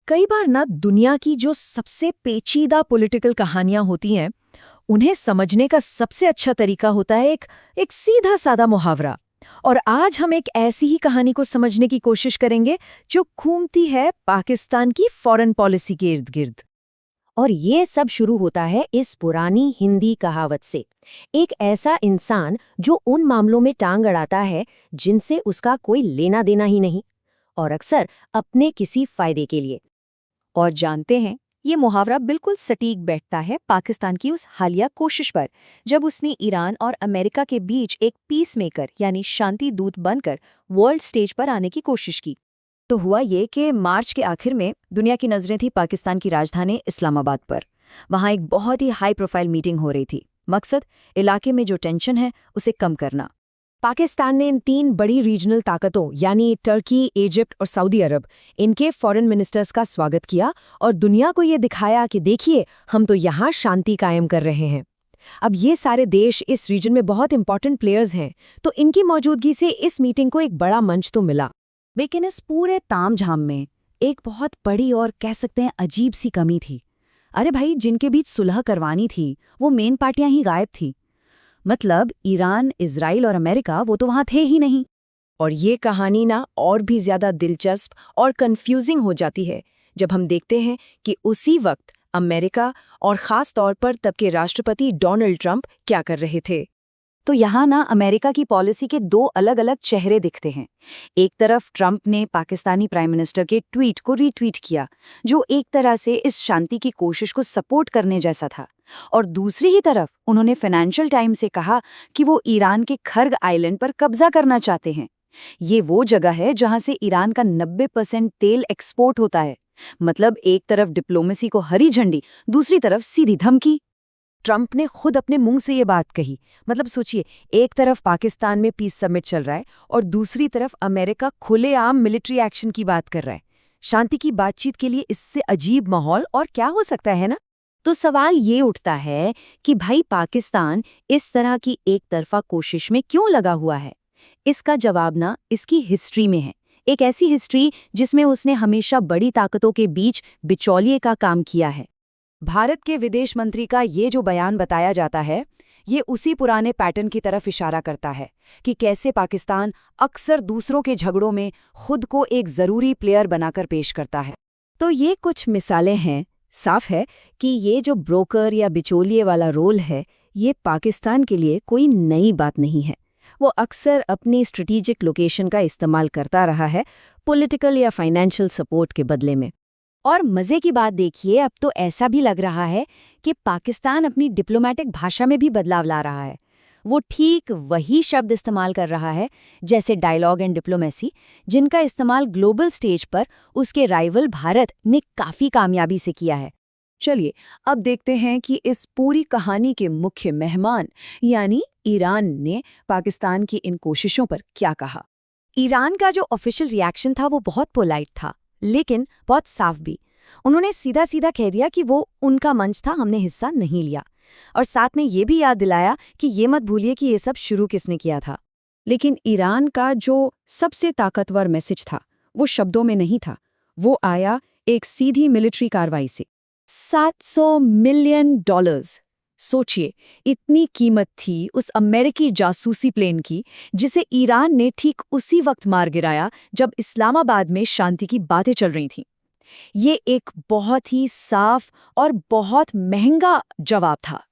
कई बार ना दुनिया की जो सबसे पेचीदा पॉलिटिकल कहानियां होती हैं उन्हें समझने का सबसे अच्छा तरीका होता है एक सीधा सादा मुहावरा। और आज हम एक ऐसी ही कहानी को समझने की कोशिश करेंगे जो घूमती है पाकिस्तान की फॉरेन पॉलिसी के इर्द गिर्द। और ये सब शुरू होता है इस पुरानी हिंदी कहावत से। एक ऐसा इंसान जो उन मामलों में टांग अड़ाता है जिनसे उसका कोई लेना देना ही नहीं, और अक्सर अपने किसी फायदे के लिए। और जानते हैं, ये मुहावरा बिल्कुल सटीक बैठता है पाकिस्तान की उस हालिया कोशिश पर, जब उसने ईरान और अमेरिका के बीच एक पीस मेकर यानी शांति दूत बनकर वर्ल्ड स्टेज पर आने की कोशिश की। तो हुआ ये कि मार्च के आखिर में दुनिया की नजरें थी पाकिस्तान की राजधानी इस्लामाबाद पर। वहां एक बहुत ही हाई प्रोफाइल मीटिंग हो रही थी। मकसद इलाके में जो टेंशन है उसे कम करना। पाकिस्तान ने इन 3 बड़ी रीजनल ताकतों यानी टर्की, इजिप्ट और सऊदी अरब, इनके फॉरेन मिनिस्टर्स का स्वागत किया और दुनिया को ये दिखाया कि देखिए, हम तो यहाँ शांति कायम कर रहे हैं। अब ये सारे देश इस रीजन में बहुत इंपॉर्टेंट प्लेयर्स हैं, तो इनकी मौजूदगी से इस मीटिंग को एक बड़ा मंच तो मिला। लेकिन इस पूरे तामझाम में एक बहुत बड़ी और कह सकते हैं अजीब सी कमी थी। अरे भाई, जिनके बीच सुलह करवानी थी वो मेन पार्टियां ही गायब थी। मतलब ईरान, इजराइल और अमेरिका, वो तो वहां थे ही नहीं। और ये कहानी ना और भी ज्यादा दिलचस्प और कंफ्यूजिंग हो जाती है जब हम देखते हैं कि उसी वक्त अमेरिका और ख़ास तौर पर तब के राष्ट्रपति डोनाल्ड ट्रंप क्या कर रहे थे। तो यहाँ ना अमेरिका की पॉलिसी के 2 अलग-अलग चेहरे दिखते हैं। एक तरफ ट्रंप ने पाकिस्तानी प्राइम मिनिस्टर के ट्वीट को रीट्वीट किया, जो एक तरह से इस शांति की कोशिश को सपोर्ट करने जैसा था। और दूसरी ही तरफ उन्होंने फाइनेंशियल टाइम्स से कहा कि वो ईरान के खर्ग आइलैंड पर कब्जा करना चाहते हैं। ये वो जगह है जहाँ से ईरान का 90% तेल एक्सपोर्ट होता है। मतलब एक तरफ डिप्लोमेसी को हरी झंडी, दूसरी तरफ सीधी धमकी। ट्रंप ने खुद अपने मुंह से ये बात कही। मतलब सोचिए, एक तरफ पाकिस्तान में पीस समिट चल रहा है और दूसरी तरफ अमेरिका खुलेआम मिलिट्री एक्शन की बात कर रहा है। शांति की बातचीत के लिए इससे अजीब माहौल और क्या हो सकता है ना? तो सवाल ये उठता है कि भाई, पाकिस्तान इस तरह की एक तरफा कोशिश में क्यों लगा हुआ है? इसका जवाब ना इसकी हिस्ट्री में है। एक ऐसी हिस्ट्री जिसमें उसने हमेशा बड़ी ताकतों के बीच बिचौलिए का काम किया है। भारत के विदेश मंत्री का ये जो बयान बताया जाता है, ये उसी पुराने पैटर्न की तरफ इशारा करता है कि कैसे पाकिस्तान अक्सर दूसरों के झगड़ों में खुद को एक ज़रूरी प्लेयर बनाकर पेश करता है। तो ये कुछ मिसालें हैं। साफ है कि ये जो ब्रोकर या बिचौलिए वाला रोल है, ये पाकिस्तान के लिए कोई नई बात नहीं है। वो अक्सर अपनी स्ट्रेटेजिक लोकेशन का इस्तेमाल करता रहा है पॉलिटिकल या फाइनेंशियल सपोर्ट के बदले में। और मजे की बात देखिए, अब तो ऐसा भी लग रहा है कि पाकिस्तान अपनी डिप्लोमेटिक भाषा में भी बदलाव ला रहा है। वो ठीक वही शब्द इस्तेमाल कर रहा है जैसे डायलॉग एंड डिप्लोमेसी, जिनका इस्तेमाल ग्लोबल स्टेज पर उसके राइवल भारत ने काफी कामयाबी से किया है। चलिए अब देखते हैं कि इस पूरी कहानी के मुख्य मेहमान यानी ईरान ने पाकिस्तान की इन कोशिशों पर क्या कहा। ईरान का जो ऑफिशियल रिएक्शन था वो बहुत पोलाइट था, लेकिन बहुत साफ भी। उन्होंने सीधा सीधा कह दिया कि वो उनका मंच था, हमने हिस्सा नहीं लिया। और साथ में ये भी याद दिलाया कि ये मत भूलिए कि ये सब शुरू किसने किया था। लेकिन ईरान का जो सबसे ताकतवर मैसेज था वो शब्दों में नहीं था, वो आया एक सीधी मिलिट्री कार्रवाई से। $700 मिलियन। सोचिए, इतनी कीमत थी उस अमेरिकी जासूसी प्लेन की, जिसे ईरान ने ठीक उसी वक्त मार गिराया जब इस्लामाबाद में शांति की बातें चल रही थीं। ये एक बहुत ही साफ और बहुत महंगा जवाब था।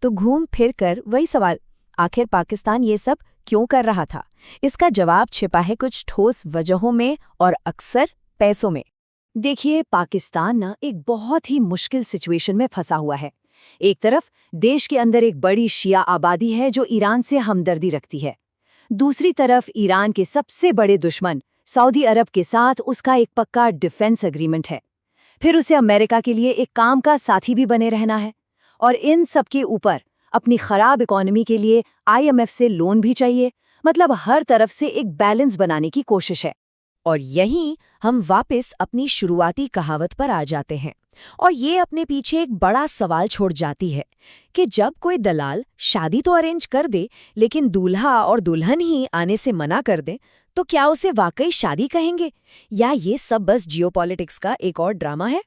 तो घूम फिर कर वही सवाल, आखिर पाकिस्तान ये सब क्यों कर रहा था? इसका जवाब छिपा है कुछ ठोस वजहों में और अक्सर पैसों में। देखिए, पाकिस्तान ना एक बहुत ही मुश्किल सिचुएशन में फंसा हुआ है। एक तरफ देश के अंदर एक बड़ी शिया आबादी है जो ईरान से हमदर्दी रखती है। दूसरी तरफ ईरान के सबसे बड़े दुश्मन सऊदी अरब के साथ उसका एक पक्का डिफेंस एग्रीमेंट है। फिर उसे अमेरिका के लिए एक काम का साथी भी बने रहना है। और इन सब के ऊपर अपनी खराब इकोनॉमी के लिए IMF से लोन भी चाहिए। मतलब हर तरफ से एक बैलेंस बनाने की कोशिश है। और यहीं हम वापस अपनी शुरुआती कहावत पर आ जाते हैं। और ये अपने पीछे एक बड़ा सवाल छोड़ जाती है कि जब कोई दलाल शादी तो अरेंज कर दे, लेकिन दूल्हा और दुल्हन ही आने से मना कर दे, तो क्या उसे वाकई शादी कहेंगे या ये सब बस जियोपॉलिटिक्स का एक और ड्रामा है?